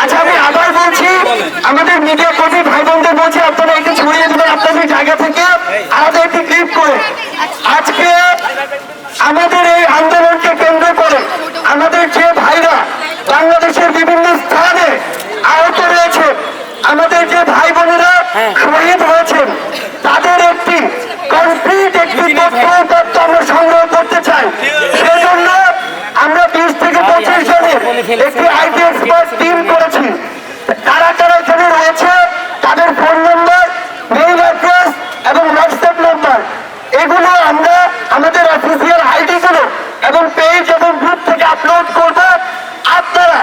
আচ্ছা আমি আবার বলছি, আমাদের মিডিয়া কর্মী ভাই বোনদের বলছি, আপনারা একটু ছড়িয়ে দেবেন আপনাদের জায়গা থেকে আলাদা একটি ক্লিপ করে। আজকে আমাদের এই আন্দোলনকে কেন্দ্র করে আমাদের যে ভাইরা বাংলাদেশের বিভিন্ন স্থানে আহত রয়েছে, আমাদের যে ভাই বোনেরা শহীদ হয়েছেন, তাদের একটি কমপ্লিট একটি তথ্য আমরা সংগ্রহ করতে চাই। সেজন্য আমরা 20 থেকে 25 জনের একটি আইটি এক্সপার্ট টিম করেছি। কারা কারা এখানে রয়েছে, তাদের ফোন নম্বর, মেইল অ্যাড্রেস এবং হোয়াটসঅ্যাপ নম্বর, এগুলো আমরা আমাদের অফিসিয়াল আইডি গুলো এবং পেজ এবং গ্রুপ থেকে আপলোড করব। আপনারা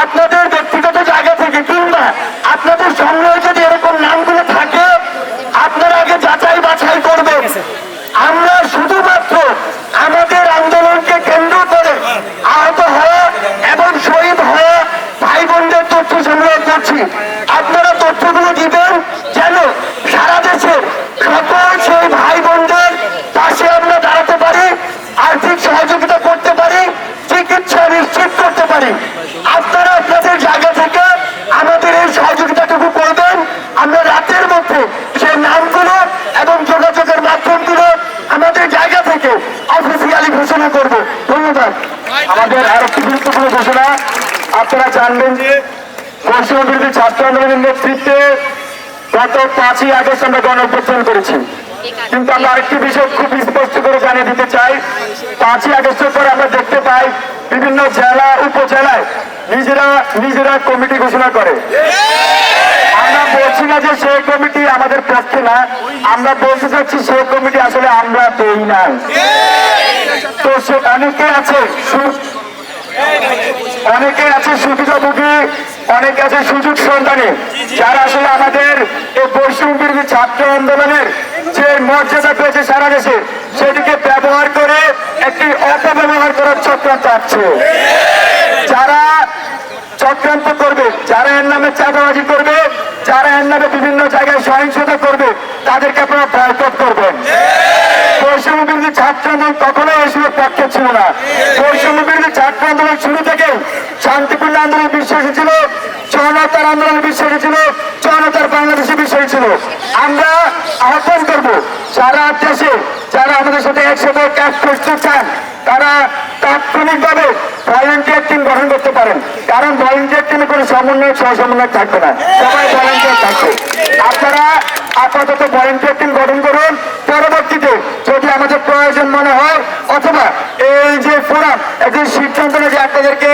আপনাদের ব্যক্তিগত জায়গা থেকে কিংবা আপনাদের সংগ্রহে যদি এরকম নামগুলো থাকে, আপনারা আগে যাচাই বাছাই করবেন। আমরা শুধুমাত্র আমাদের আন্দোলনকে কেন্দ্র করে আহত হওয়া এবং শহীদ হওয়া ভাই বোনদের তথ্য সংগ্রহ করছি। আপনারা তথ্যগুলো দিবেন যেন সারা দেশের সকল সেই ভাই বোনদের পাশে আমরা দাঁড়াতে পারি, আর্থিক সহযোগিতা করতে পারি, চিকিৎসা নিশ্চিত করতে পারি। আপনারা আপনাদের জায়গা থেকে আমাদের এই সহযোগিতাটুকু করবেন। আমরা রাতের মধ্যে সেই নামগুলো এবং যোগাযোগের মাধ্যমগুলো আমাদের জায়গা থেকে অফিসিয়ালি ঘোষণা করব। ধন্যবাদ। আমাদের আরেকটি গুরুত্বপূর্ণ ঘোষণা, আপনারা জানবেন যে বৈষম্য বিরোধী ছাত্র আন্দোলনের নেতৃত্বে গত 5ই আগস্ট আমরা গণঅভ্যুত্থান করেছি। কিন্তু আমরা আরেকটি বিষয় খুব স্পষ্ট করে জানিয়ে দিতে চাই, 5ই আগস্টের পরে আমরা দেখতে পাই বিভিন্ন জেলা উপজেলায় নিজেরা কমিটি ঘোষণা করে। আমরা বলছি না যে সেই কমিটি আমাদের পক্ষে না, আমরা বলতে চাচ্ছি সেই কমিটি আসলে আমরা দেই না। তো সে অনেকে আছে সুবিধাভোগী, অনেকে আছে সুযোগ সন্ধানী, যারা আসলে আমাদের এই বৈষম্য বিরোধী ছাত্র আন্দোলনের যে মর্যাদা পেয়েছে সারা দেশে, সেটিকে ব্যবহার করে একটি অপব্যবহার করার চক্রান্ত আছে। যারা চক্রান্ত করবে, যারা এর নামে চাঁদাবাজি করবে, যারা এর নামে বিভিন্ন জায়গায় সহিংসতা করবে, তাদেরকে আপনারা বয়কট করবেন। বৈষম্য বিরোধী ছাত্র আন্দোলন কখনো এসবের পক্ষে ছিল না। বৈষম্য বিরোধী ছাত্র আন্দোলন শুরু থেকে শান্তিপূর্ণ আন্দোলনে বিশ্বাসী ছিল, জনতার আন্দোলনে বিশ্বাসী ছিল, জনতার বাংলাদেশে বিশ্বাসী ছিল। আমরা আহ্বান করবো সারা দেশে যারা আমাদের সাথে একসাথে কাজ করতে চান, তারা তাৎক্ষণিকভাবে ভলেন্টিয়ার টিম গঠন করতে পারেন। কারণ ভলেন্টিয়ার টিমে কোনো সমন্বয় সহসমন্বয় থাকবে না, সবাই ভলেন্টিয়ার থাকবে। আপনারা আপাতত ভলেন্টিয়ার টিম গঠন করুন। পরবর্তীতে যদি আমাদের প্রয়োজন মনে হয় অথবা এই যে ফোরাম একটি সিদ্ধান্ত যে আপনাদেরকে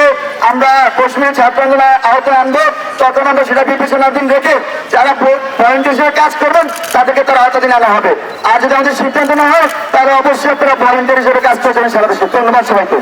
আমরা পশ্চিমী ছাত্র আন্দোলনে আহত আনবো, তখন আমরা সেটা বিবেচনাধীন রেখে যারা ভলেন্টিয়ার হিসেবে কাজ করবেন তাদেরকে তারা আওতাধীন আনা হবে। আর যদি আমাদের সিদ্ধান্ত না হয় তাহলে অবশ্যই আপনারা ভলেন্টিয়ার হিসেবে কাজ করছেন সারা দেশে। ধন্যবাদ সবাইকে।